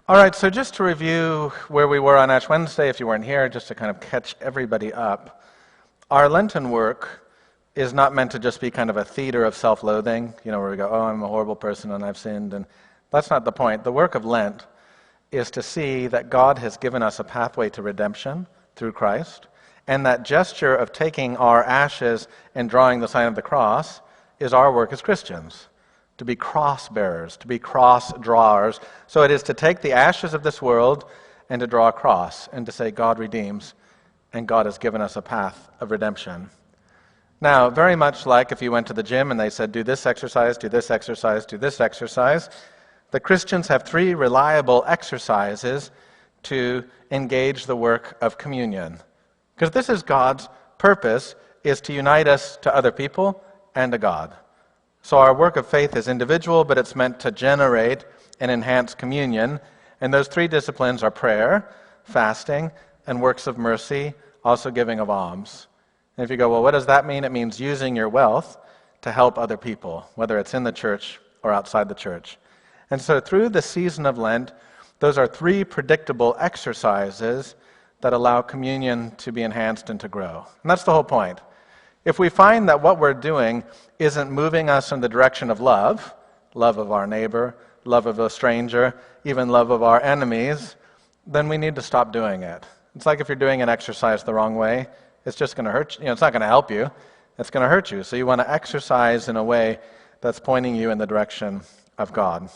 All right, so just to review where we were on Ash Wednesday, if you weren't here, just to kind of catch everybody up, our Lenten work is not meant to just be kind of a theater of self-loathing, where we go, oh, I'm a horrible person and I've sinned, and that's not the point. The work of Lent is to see that God has given us a pathway to redemption through Christ, and that gesture of taking our ashes and drawing the sign of the cross is our work as Christians. To be cross bearers, to be cross drawers. So it is to take the ashes of this world and to draw a cross and to say God redeems and God has given us a path of redemption. Now, very much like if you went to the gym and they said do this exercise, do this exercise, do this exercise, the Christians have 3 reliable exercises to engage the work of communion. Because this is God's purpose, is to unite us to other people and to God. So our work of faith is individual, but it's meant to generate and enhance communion. And those 3 disciplines are prayer, fasting, and works of mercy, also giving of alms. And if you go, well, what does that mean? It means using your wealth to help other people, whether it's in the church or outside the church. And so through the season of Lent, those are 3 predictable exercises that allow communion to be enhanced and to grow. And that's the whole point. If we find that what we're doing isn't moving us in the direction of love of our neighbor, love of a stranger, even love of our enemies, then we need to stop doing it. It's like if you're doing an exercise the wrong way, it's just going to hurt you. It's not going to help you. It's going to hurt you. So you want to exercise in a way that's pointing you in the direction of God.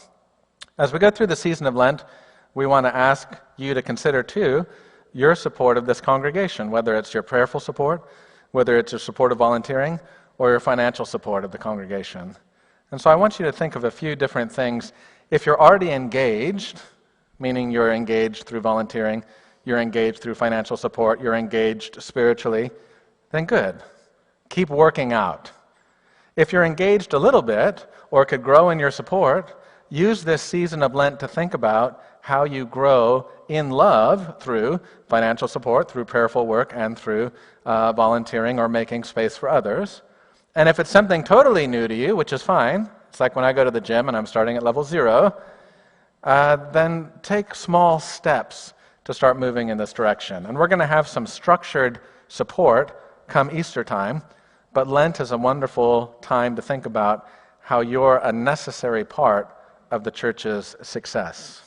As we go through the season of Lent, we want to ask you to consider, too, your support of this congregation, whether it's your prayerful support, whether it's your support of volunteering, or your financial support of the congregation. And so I want you to think of a few different things. If you're already engaged, meaning you're engaged through volunteering, you're engaged through financial support, you're engaged spiritually, then good. Keep working out. If you're engaged a little bit, or could grow in your support, use this season of Lent to think about how you grow in love through financial support, through prayerful work, and through volunteering or making space for others. And if it's something totally new to you, which is fine, it's like when I go to the gym and I'm starting at level 0, then take small steps to start moving in this direction. And we're going to have some structured support come Easter time, but Lent is a wonderful time to think about how you're a necessary part of the church's success.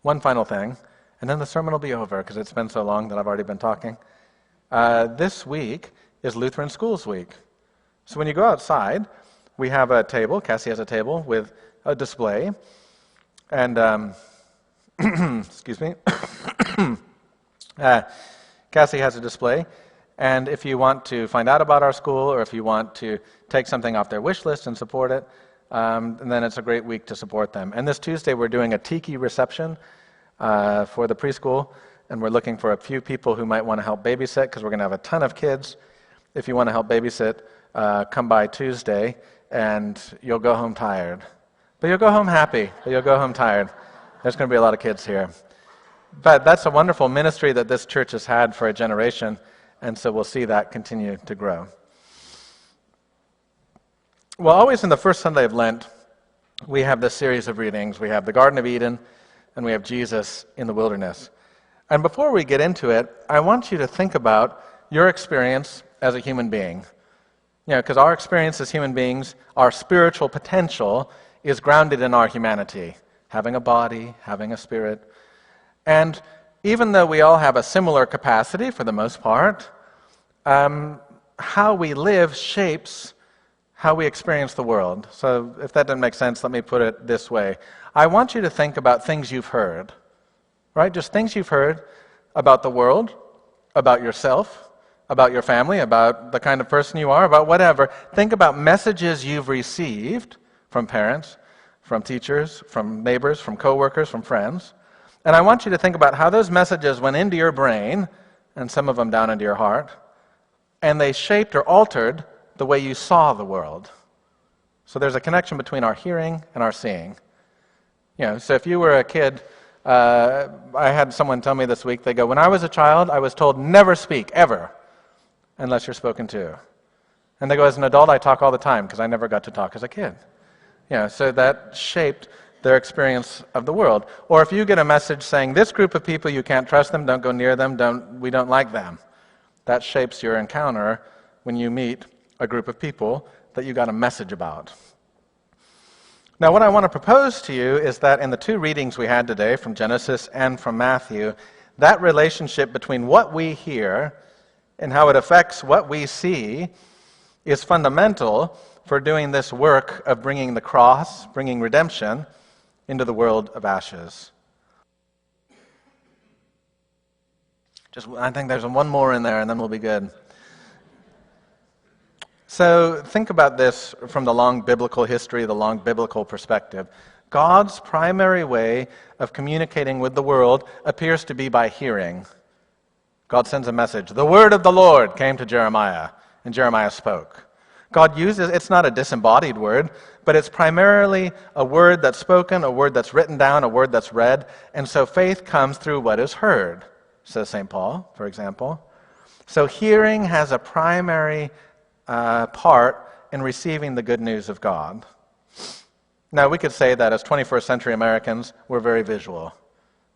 One final thing, and then the sermon will be over because it's been so long that I've already been talking. This week is Lutheran Schools Week. So when you go outside, we have a table, Cassie has a table with a display, and, excuse me, Cassie has a display, and if you want to find out about our school or if you want to take something off their wish list and support it, and then it's a great week to support them. And this Tuesday we're doing a tiki reception for the preschool, and we're looking for a few people who might want to help babysit because we're going to have a ton of kids. If you want to help babysit, come by Tuesday, and you'll go home tired. But you'll go home happy, but you'll go home tired. There's going to be a lot of kids here. But that's a wonderful ministry that this church has had for a generation, and so we'll see that continue to grow. Well, always in the first Sunday of Lent, we have this series of readings. We have the Garden of Eden, and we have Jesus in the wilderness. And before we get into it, I want you to think about your experience as a human being. Because our experience as human beings, our spiritual potential is grounded in our humanity, having a body, having a spirit. And even though we all have a similar capacity for the most part, how we live shapes how we experience the world. So if that doesn't make sense, let me put it this way. I want you to think about things you've heard, right? Just things you've heard about the world, about yourself, about your family, about the kind of person you are, about whatever. Think about messages you've received from parents, from teachers, from neighbors, from coworkers, from friends. And I want you to think about how those messages went into your brain, and some of them down into your heart, and they shaped or altered the way you saw the world. So there's a connection between our hearing and our seeing. So if you were a kid, I had someone tell me this week, they go, when I was a child, I was told never speak, ever, unless you're spoken to. And they go, as an adult, I talk all the time because I never got to talk as a kid. So that shaped their experience of the world. Or if you get a message saying, this group of people, you can't trust them, don't go near them, we don't like them. That shapes your encounter when you meet a group of people that you got a message about. Now, what I want to propose to you is that in the two readings we had today, from Genesis and from Matthew, that relationship between what we hear and how it affects what we see is fundamental for doing this work of bringing the cross, bringing redemption into the world of ashes. I think there's one more in there, and then we'll be good. So think about this from the long biblical history, the long biblical perspective. God's primary way of communicating with the world appears to be by hearing. God sends a message. The word of the Lord came to Jeremiah, and Jeremiah spoke. God uses, it's not a disembodied word, but it's primarily a word that's spoken, a word that's written down, a word that's read, and so faith comes through what is heard, says St. Paul, for example. So hearing has a primary part in receiving the good news of God. Now, we could say that as 21st century Americans, we're very visual.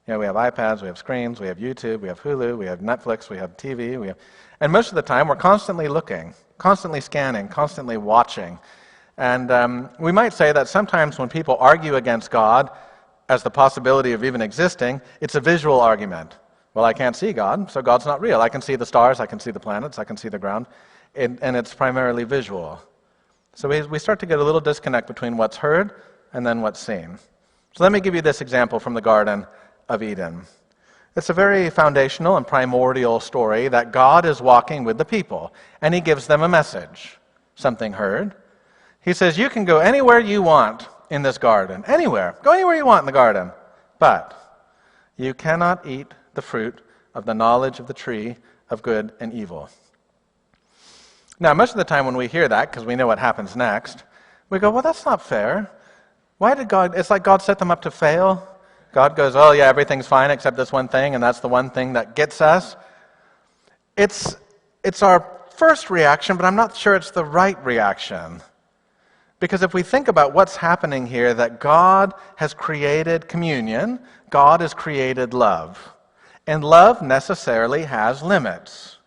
You know, we have iPads, we have screens, we have YouTube, we have Hulu, we have Netflix, we have TV, and most of the time we're constantly looking, constantly scanning, constantly watching. And we might say that sometimes when people argue against God as the possibility of even existing, it's a visual argument. Well, I can't see God, so God's not real. I can see the stars, I can see the planets, I can see the ground, and it's primarily visual. So we start to get a little disconnect between what's heard and then what's seen. So let me give you this example from the Garden of Eden. It's a very foundational and primordial story that God is walking with the people, and he gives them a message, something heard. He says, you can go anywhere you want in this garden, anywhere. Go anywhere you want in the garden, but you cannot eat the fruit of the knowledge of the tree of good and evil. Now, most of the time when we hear that, because we know what happens next, we go, well, that's not fair. Why did God, it's like God set them up to fail. God goes, oh yeah, everything's fine except this one thing, and that's the one thing that gets us. It's our first reaction, but I'm not sure it's the right reaction. Because if we think about what's happening here, that God has created communion, God has created love. And love necessarily has limits.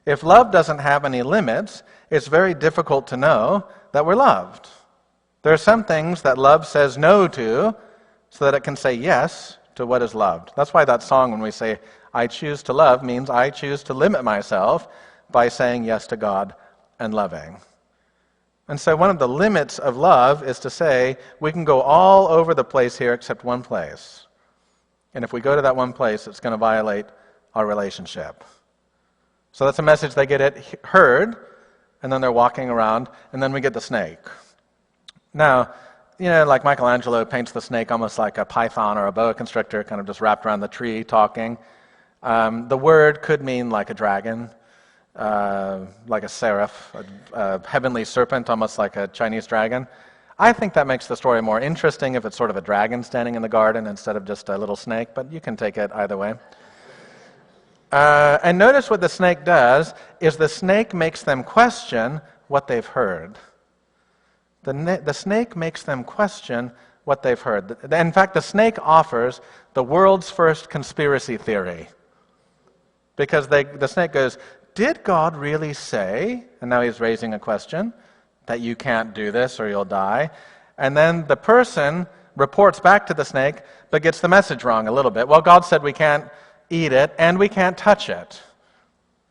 If love doesn't have any limits, it's very difficult to know that we're loved. There are some things that love says no to so that it can say yes to what is loved. That's why that song, when we say, I choose to love, means I choose to limit myself by saying yes to God and loving. And so one of the limits of love is to say, we can go all over the place here except one place. And if we go to that one place, it's going to violate our relationship. So that's a message they get heard, and then they're walking around, and then we get the snake. Now, you know, like Michelangelo paints the snake almost like a python or a boa constrictor, kind of just wrapped around the tree talking. The word could mean like a dragon, like a seraph, a heavenly serpent, almost like a Chinese dragon. I think that makes the story more interesting if it's sort of a dragon standing in the garden instead of just a little snake, but you can take it either way. And notice what the snake does is the snake makes them question what they've heard. The snake makes them question what they've heard. In fact, the snake offers the world's first conspiracy theory. Because the snake goes, did God really say, and now he's raising a question, that you can't do this or you'll die? And then the person reports back to the snake, but gets the message wrong a little bit. Well, God said we can't eat it, and we can't touch it,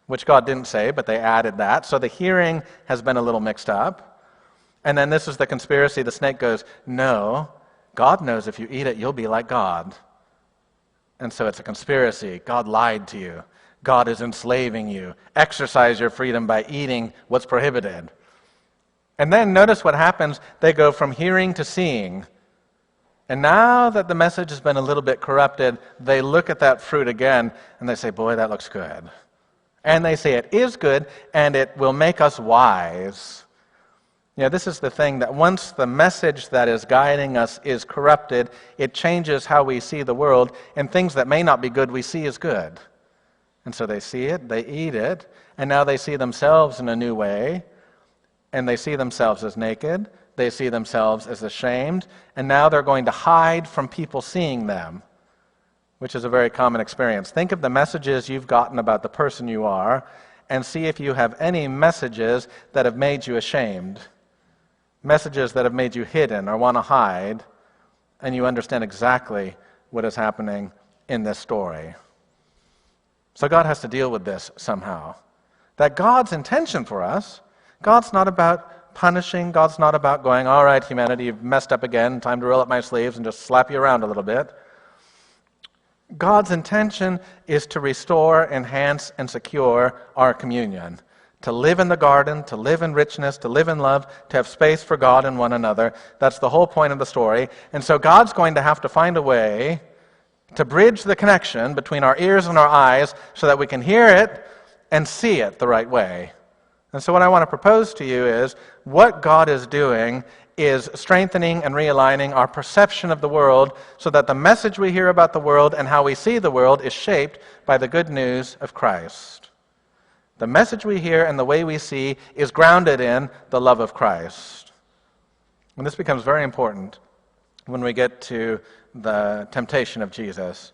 which God didn't say, but they added that. So the hearing has been a little mixed up. And then this is the conspiracy. The snake goes, no, God knows if you eat it, you'll be like God. And so it's a conspiracy. God lied to you. God is enslaving you. Exercise your freedom by eating what's prohibited. And then notice what happens. They go from hearing to seeing. And now that the message has been a little bit corrupted, they look at that fruit again, and they say, boy, that looks good. And they say it is good, and it will make us wise. You know, this is the thing, that once the message that is guiding us is corrupted, it changes how we see the world, and things that may not be good we see as good. And so they see it, they eat it, and now they see themselves in a new way, and they see themselves as naked, they see themselves as ashamed, and now they're going to hide from people seeing them, which is a very common experience. Think of the messages you've gotten about the person you are, and see if you have any messages that have made you ashamed, messages that have made you hidden or want to hide, and you understand exactly what is happening in this story. So God has to deal with this somehow. That God's intention for us, God's not about punishing, God's not about going, all right, humanity, you've messed up again, time to roll up my sleeves and just slap you around a little bit. God's intention is to restore, enhance, and secure our communion. To live in the garden, to live in richness, to live in love, to have space for God and one another. That's the whole point of the story. And so God's going to have to find a way to bridge the connection between our ears and our eyes so that we can hear it and see it the right way. And so what I want to propose to you is what God is doing is strengthening and realigning our perception of the world so that the message we hear about the world and how we see the world is shaped by the good news of Christ. The message we hear and the way we see is grounded in the love of Christ. And this becomes very important when we get to the temptation of Jesus.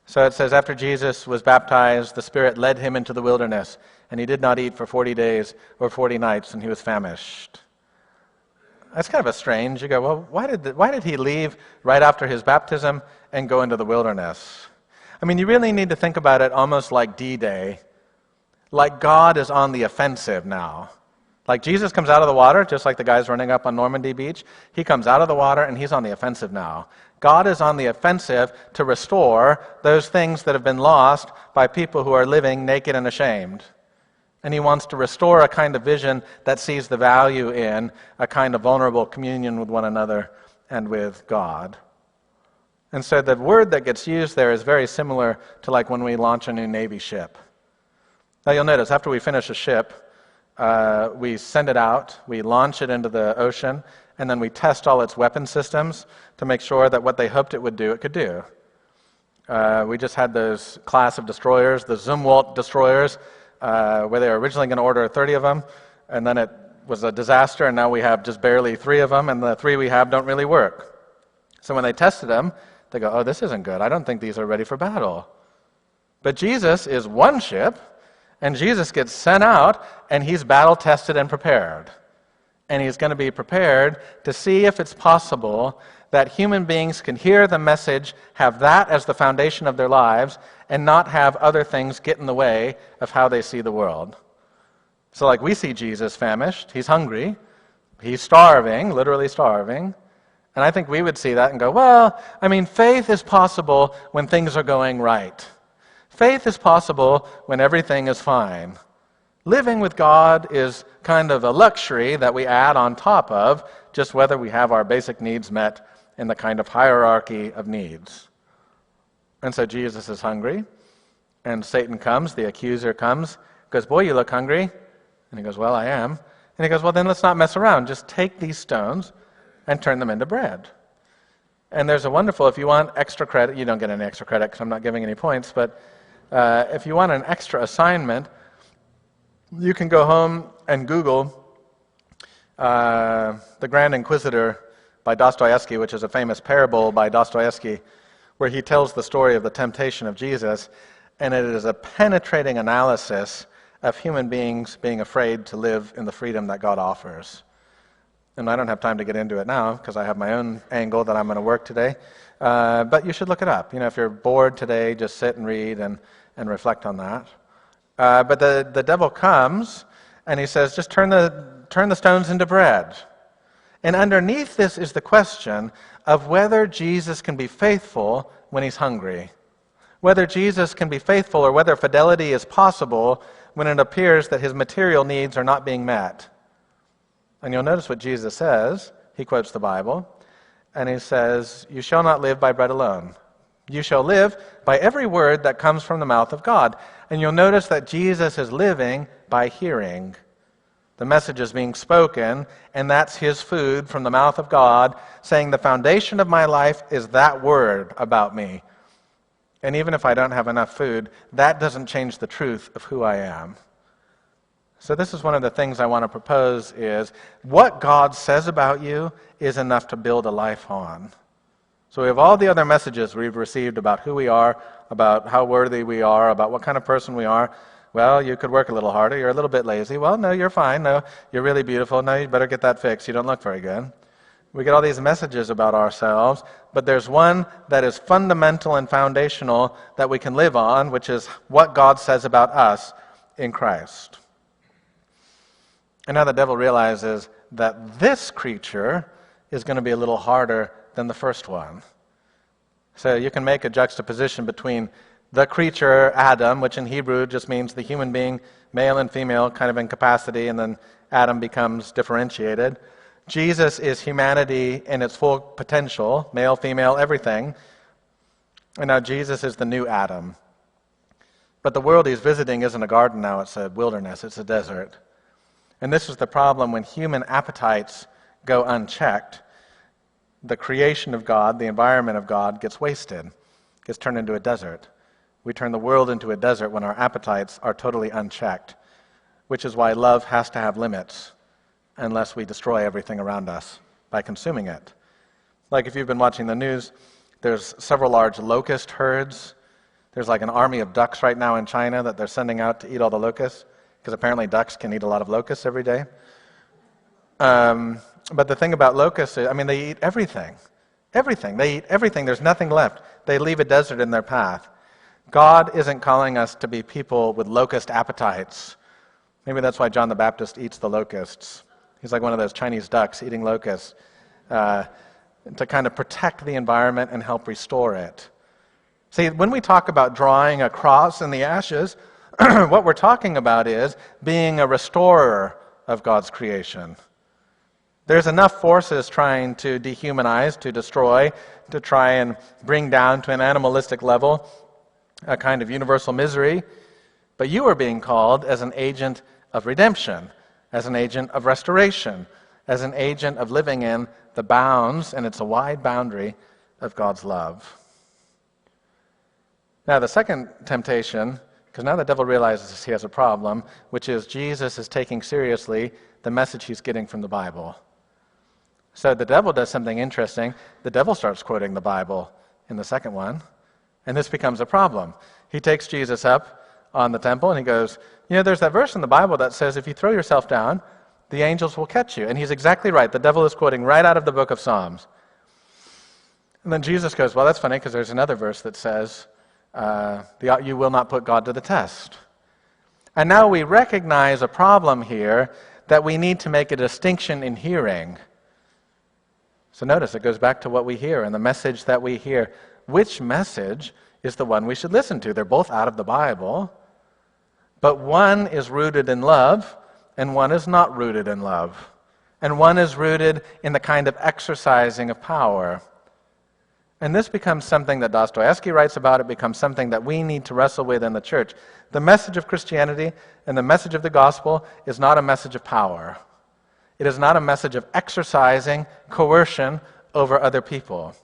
So it says, after Jesus was baptized, the Spirit led him into the wilderness, and he did not eat for 40 days or 40 nights, and he was famished. That's kind of a strange. You go, well, why did he leave right after his baptism and go into the wilderness? I mean, you really need to think about it almost like D-Day. Like God is on the offensive now. Like Jesus comes out of the water, just like the guys running up on Normandy Beach. He comes out of the water and he's on the offensive now. God is on the offensive to restore those things that have been lost by people who are living naked and ashamed. And he wants to restore a kind of vision that sees the value in a kind of vulnerable communion with one another and with God. And so the word that gets used there is very similar to like when we launch a new Navy ship. Now you'll notice after we finish a ship, we send it out, we launch it into the ocean, and then we test all its weapon systems to make sure that what they hoped it would do, it could do. We just had those class of destroyers, the Zumwalt destroyers, where they were originally going to order 30 of them, and then it was a disaster, and now we have just barely 3 of them, and the 3 we have don't really work. So when they tested them, they go, oh, this isn't good. I don't think these are ready for battle. But Jesus is one ship, and Jesus gets sent out, and he's battle-tested and prepared. And he's going to be prepared to see if it's possible that human beings can hear the message, have that as the foundation of their lives, and not have other things get in the way of how they see the world. So like we see Jesus famished, he's hungry, he's starving, literally starving, and I think we would see that and go, well, I mean, faith is possible when things are going right. Faith is possible when everything is fine. Living with God is kind of a luxury that we add on top of just whether we have our basic needs met in the kind of hierarchy of needs. And so Jesus is hungry, and Satan comes, the accuser comes, goes, boy, you look hungry. And he goes, well, I am. And he goes, well, then let's not mess around. Just take these stones and turn them into bread. And there's a wonderful, if you want extra credit, you don't get any extra credit because I'm not giving any points, but if you want an extra assignment, you can go home and Google The Grand Inquisitor by Dostoevsky, which is a famous parable by Dostoevsky, where he tells the story of the temptation of Jesus, and it is a penetrating analysis of human beings being afraid to live in the freedom that God offers. And I don't have time to get into it now because I have my own angle that I'm going to work today. But you should look it up. You know, if you're bored today, just sit and read and reflect on that. But the devil comes and he says, just turn the stones into bread. And underneath this is the question of whether Jesus can be faithful when he's hungry. Whether Jesus can be faithful or whether fidelity is possible when it appears that his material needs are not being met. And you'll notice what Jesus says. He quotes the Bible. And he says, you shall not live by bread alone. You shall live by every word that comes from the mouth of God. And you'll notice that Jesus is living by hearing. The message is being spoken, and that's his food from the mouth of God, saying the foundation of my life is that word about me. And even if I don't have enough food, that doesn't change the truth of who I am. So this is one of the things I want to propose is what God says about you is enough to build a life on. So we have all the other messages we've received about who we are, about how worthy we are, about what kind of person we are. Well, you could work a little harder. You're a little bit lazy. Well, no, you're fine. No, you're really beautiful. No, you better get that fixed. You don't look very good. We get all these messages about ourselves, but there's one that is fundamental and foundational that we can live on, which is what God says about us in Christ. And now the devil realizes that this creature is going to be a little harder than the first one. So you can make a juxtaposition between the creature, Adam, which in Hebrew just means the human being, male and female, kind of in capacity, and then Adam becomes differentiated. Jesus is humanity in its full potential, male, female, everything. And now Jesus is the new Adam. But the world he's visiting isn't a garden now, it's a wilderness, it's a desert. And this is the problem when human appetites go unchecked. The creation of God, the environment of God, gets wasted, gets turned into a desert. We turn the world into a desert when our appetites are totally unchecked, which is why love has to have limits unless we destroy everything around us by consuming it. Like if you've been watching the news, there's several large locust herds. There's like an army of ducks right now in China that they're sending out to eat all the locusts, because apparently ducks can eat a lot of locusts every day. But the thing about locusts is, they eat everything. Everything. They eat everything. There's nothing left. They leave a desert in their path. God isn't calling us to be people with locust appetites. Maybe that's why John the Baptist eats the locusts. He's like one of those Chinese ducks eating locusts to kind of protect the environment and help restore it. See, when we talk about drawing a cross in the ashes, what we're talking about is being a restorer of God's creation. There's enough forces trying to dehumanize, to destroy, to try and bring down to an animalistic level a kind of universal misery. But you are being called as an agent of redemption, as an agent of restoration, as an agent of living in the bounds, and it's a wide boundary, of God's love. Now, the second temptation, because now the devil realizes he has a problem, which is Jesus is taking seriously the message he's getting from the Bible. So the devil does something interesting. The devil starts quoting the Bible in the second one, and this becomes a problem. He takes Jesus up on the temple, and he goes, there's that verse in the Bible that says if you throw yourself down, the angels will catch you. And he's exactly right. The devil is quoting right out of the book of Psalms. And then Jesus goes, well, that's funny, because there's another verse that says, you will not put God to the test. And now we recognize a problem here that we need to make a distinction in hearing. So notice, it goes back to what we hear and the message that we hear. Which message is the one we should listen to? They're both out of the Bible, but one is rooted in love, and one is not rooted in love. And one is rooted in the kind of exercising of power. And this becomes something that Dostoevsky writes about. It becomes something that we need to wrestle with in the church. The message of Christianity and the message of the gospel is not a message of power. It is not a message of exercising coercion over other people.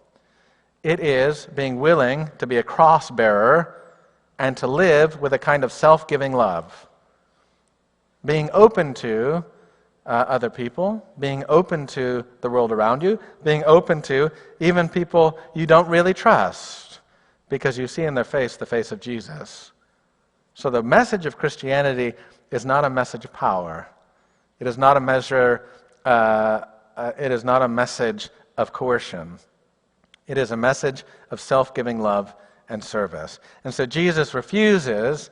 It is being willing to be a cross bearer and to live with a kind of self-giving love. Being open to other people, being open to the world around you, being open to even people you don't really trust because you see in their face the face of Jesus. So the message of Christianity is not a message of power. It is not a measure. It is not a message of coercion. It is a message of self-giving love and service. And so Jesus refuses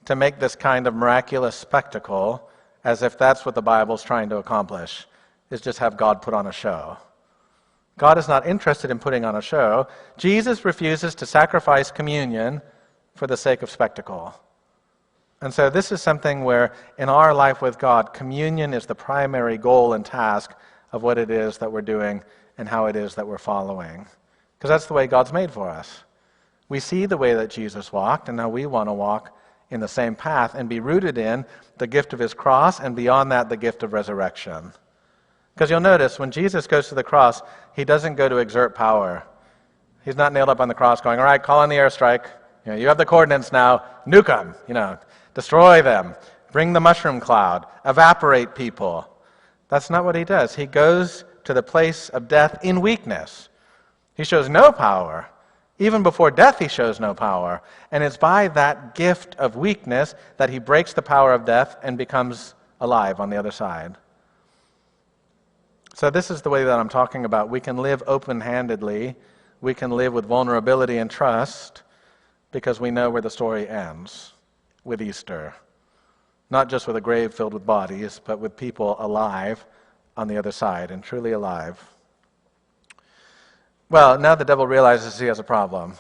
to make this kind of miraculous spectacle as if that's what the Bible's trying to accomplish, is just have God put on a show. God is not interested in putting on a show. Jesus refuses to sacrifice communion for the sake of spectacle. And so this is something where in our life with God, communion is the primary goal and task of what it is that we're doing and how it is that we're following. Because that's the way God's made for us. We see the way that Jesus walked, and now we want to walk in the same path and be rooted in the gift of his cross, and beyond that, the gift of resurrection. Because you'll notice, when Jesus goes to the cross, he doesn't go to exert power. He's not nailed up on the cross going, all right, call in the airstrike. You have the coordinates now, nuke them, destroy them. bring the mushroom cloud, evaporate people. That's not what he does. He goes to the place of death in weakness. He shows no power. Even before death, he shows no power. And it's by that gift of weakness that he breaks the power of death and becomes alive on the other side. So this is the way that I'm talking about. We can live open-handedly. We can live with vulnerability and trust because we know where the story ends, with Easter. Not just with a grave filled with bodies, but with people alive on the other side, and truly alive. Well, now the devil realizes he has a problem.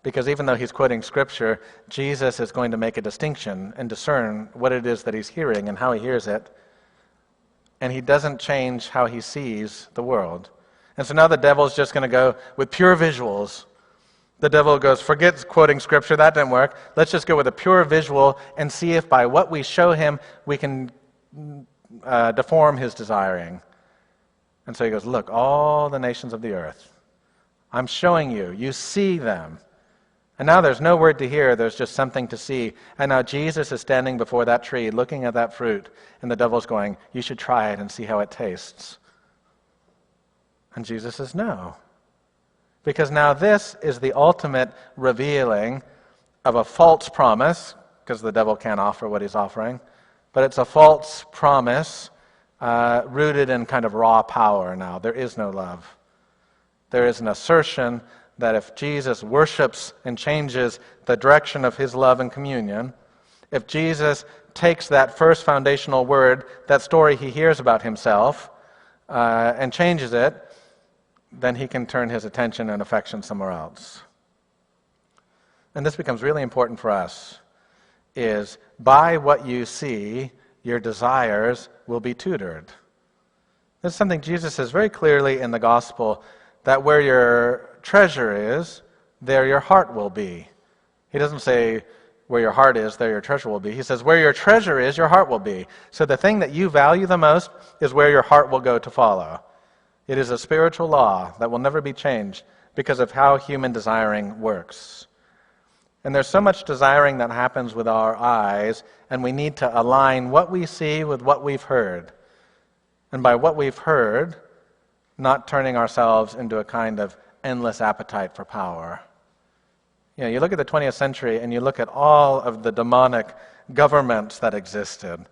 Because even though he's quoting Scripture, Jesus is going to make a distinction and discern what it is that he's hearing and how he hears it. And he doesn't change how he sees the world. And so now the devil's just going to go with pure visuals. The devil goes, forget quoting Scripture, that didn't work. Let's just go with a pure visual and see if by what we show him we can deform his desiring. And so he goes, look, all the nations of the earth, I'm showing you. You see them. And now there's no word to hear, there's just something to see. And now Jesus is standing before that tree, looking at that fruit, and the devil's going, you should try it and see how it tastes. And Jesus says, no. Because now this is the ultimate revealing of a false promise, because the devil can't offer what he's offering, but it's a false promise rooted in kind of raw power now. There is no love. There is an assertion that if Jesus worships and changes the direction of his love and communion, if Jesus takes that first foundational word, that story he hears about himself, and changes it, then he can turn his attention and affection somewhere else. And this becomes really important for us, is by what you see, your desires will be tutored. This is something Jesus says very clearly in the gospel, that where your treasure is, there your heart will be. He doesn't say where your heart is, there your treasure will be. He says where your treasure is, your heart will be. So the thing that you value the most is where your heart will go to follow. It is a spiritual law that will never be changed because of how human desiring works. And there's so much desiring that happens with our eyes, and we need to align what we see with what we've heard. And by what we've heard, not turning ourselves into a kind of endless appetite for power. You know, you look at the 20th century and you look at all of the demonic governments that existed,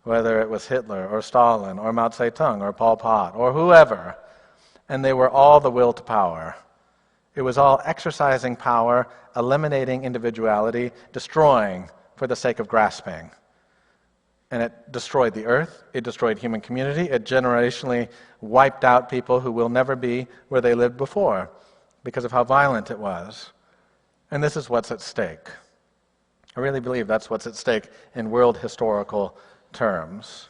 whether it was Hitler or Stalin or Mao Zedong or Pol Pot or whoever, and they were all the will to power. It was all exercising power, eliminating individuality, destroying for the sake of grasping. And it destroyed the earth, it destroyed human community, it generationally wiped out people who will never be where they lived before because of how violent it was. And this is what's at stake. I really believe that's what's at stake in world historical terms.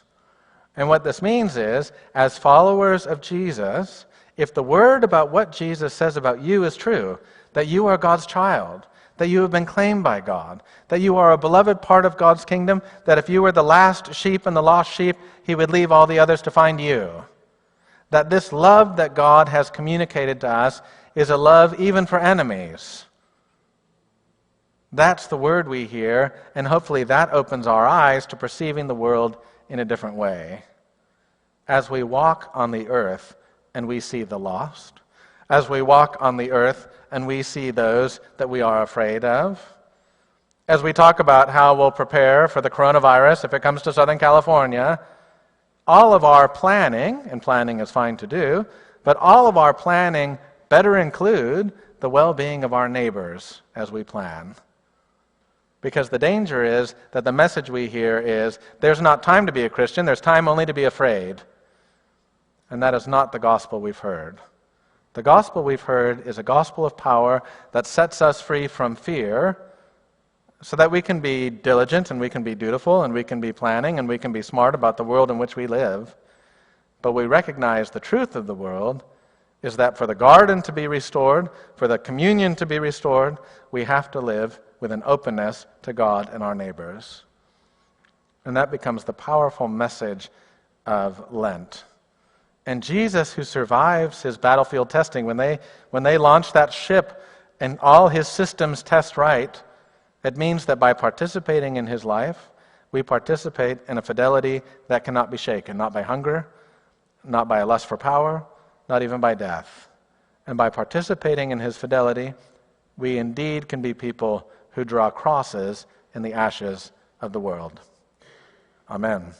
And what this means is, as followers of Jesus, if the word about what Jesus says about you is true, that you are God's child, that you have been claimed by God, that you are a beloved part of God's kingdom, that if you were the last sheep and the lost sheep, he would leave all the others to find you. That this love that God has communicated to us is a love even for enemies. That's the word we hear, and hopefully that opens our eyes to perceiving the world in a different way. As we walk on the earth and we see the lost, as we walk on the earth and we see those that we are afraid of, as we talk about how we'll prepare for the coronavirus if it comes to Southern California, all of our planning, and planning is fine to do, but all of our planning better include the well-being of our neighbors as we plan. Because the danger is that the message we hear is, there's not time to be a Christian, there's time only to be afraid. And that is not the gospel we've heard. The gospel we've heard is a gospel of power that sets us free from fear so that we can be diligent and we can be dutiful and we can be planning and we can be smart about the world in which we live. But we recognize the truth of the world is that for the garden to be restored, for the communion to be restored, we have to live with an openness to God and our neighbors. And that becomes the powerful message of Lent. And Jesus, who survives his battlefield testing, when they launch that ship and all his systems test right, it means that by participating in his life, we participate in a fidelity that cannot be shaken, not by hunger, not by a lust for power, not even by death. And by participating in his fidelity, we indeed can be people who draw crosses in the ashes of the world. Amen.